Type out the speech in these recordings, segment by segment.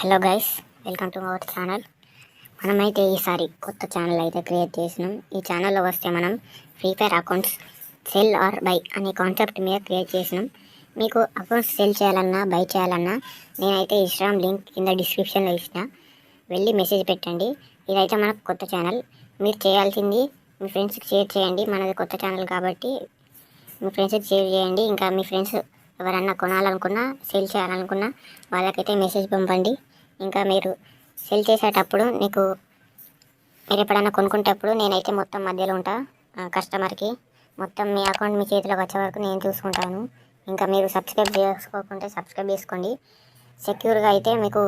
Hello guys, welcome to our channel. మనమైతే ఈసారి కొత్త ఛానల్ అయితే క్రియేట్ చేసినాం. ఈ ఛానల్లో వస్తే మనం Free Fire accounts sell or buy అనే కాన్సెప్ట్ మీద క్రియేట్ చేసినాం. మీకు అకౌంట్స్ సెల్ చేయాలన్నా బై చేయాలన్నా నేనైతే ఇన్స్టాగ్రామ్ లింక్ కింద డిస్క్రిప్షన్లో ఇచ్చిన, వెళ్ళి మెసేజ్ పెట్టండి. ఇదైతే మనకు కొత్త ఛానల్. మీరు చేయాల్సింది మీ ఫ్రెండ్స్కి షేర్ చేయండి. మనది కొత్త ఛానల్ కాబట్టి మీ ఫ్రెండ్స్కి షేర్ చేయండి. ఇంకా మీ ఫ్రెండ్స్ ఎవరన్నా కొనాలనుకున్నా సేల్ చేయాలనుకున్నా వాళ్ళకైతే మెసేజ్ పంపండి. ఇంకా మీరు సెల్ చేసేటప్పుడు మీరు ఎప్పుడైనా కొనుక్కుంటప్పుడు నేనైతే మొత్తం మధ్యలో ఉంటా. కస్టమర్కి మొత్తం మీ అకౌంట్ మీ చేతిలోకి వచ్చే వరకు నేను చూసుకుంటాను. ఇంకా మీరు సబ్స్క్రైబ్ చేసుకోకుంటే సబ్స్క్రైబ్ చేసుకోండి. సెక్యూర్గా అయితే మీకు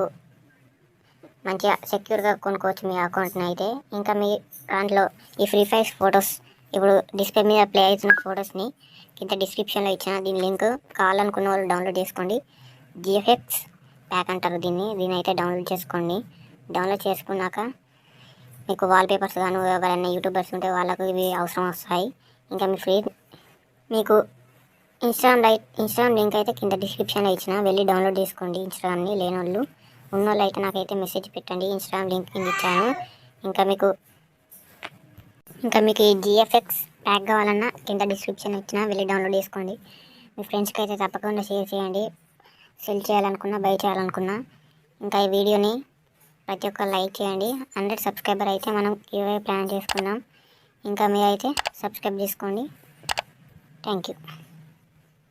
మంచిగా సెక్యూర్గా కొనుక్కోవచ్చు మీ అకౌంట్ని అయితే. ఇంకా మీ దాంట్లో ఈ ఫ్రీ ఫైర్ ఫొటోస్ ఇప్పుడు డిస్ప్లే మీద ప్లే అవుతున్న ఫొటోస్ని కింద డిస్క్రిప్షన్లో ఇచ్చిన దీని లింక్ కావాలనుకున్న వాళ్ళు డౌన్లోడ్ చేసుకోండి. జిఎఫ్ఎక్స్ ప్యాక్ అంటారు దీన్ని అయితే డౌన్లోడ్ చేసుకోండి. డౌన్లోడ్ చేసుకున్నాక మీకు వాల్పేపర్స్ కానీ ఎవరైనా యూట్యూబర్స్ ఉంటే వాళ్ళకు ఇవి అవసరం వస్తాయి. ఇంకా మీకు ఇన్స్టాగ్రామ్ లింక్ అయితే కింద డిస్క్రిప్షన్లో ఇచ్చిన, వెళ్ళి డౌన్లోడ్ చేసుకోండి. ఇన్స్టాగ్రామ్ని లేనోళ్ళు, ఉన్నోళ్ళు అయితే నాకైతే మెసేజ్ పెట్టండి. ఇన్స్టాగ్రామ్ లింక్ కింద ఇచ్చాను. ఇంకా మీకు ఈ జిఎఫ్ఎక్స్ ప్యాక్ కావాలన్నా కింద డిస్క్రిప్షన్ ఇచ్చిన, వెళ్ళి డౌన్లోడ్ చేసుకోండి. మీ ఫ్రెండ్స్కి అయితే తప్పకుండా షేర్ చేయండి. సెల్ చేయాలనుకున్నా బై చేయాలనుకున్నా. ఇంకా ఈ వీడియోని ప్రతి ఒక్కరు లైక్ చేయండి. 100 సబ్స్క్రైబర్ అయితే మనం గివ్ అవే ప్లాన్ చేసుకుందాం. ఇంకా మీరైతే సబ్స్క్రైబ్ చేసుకోండి. Thank you.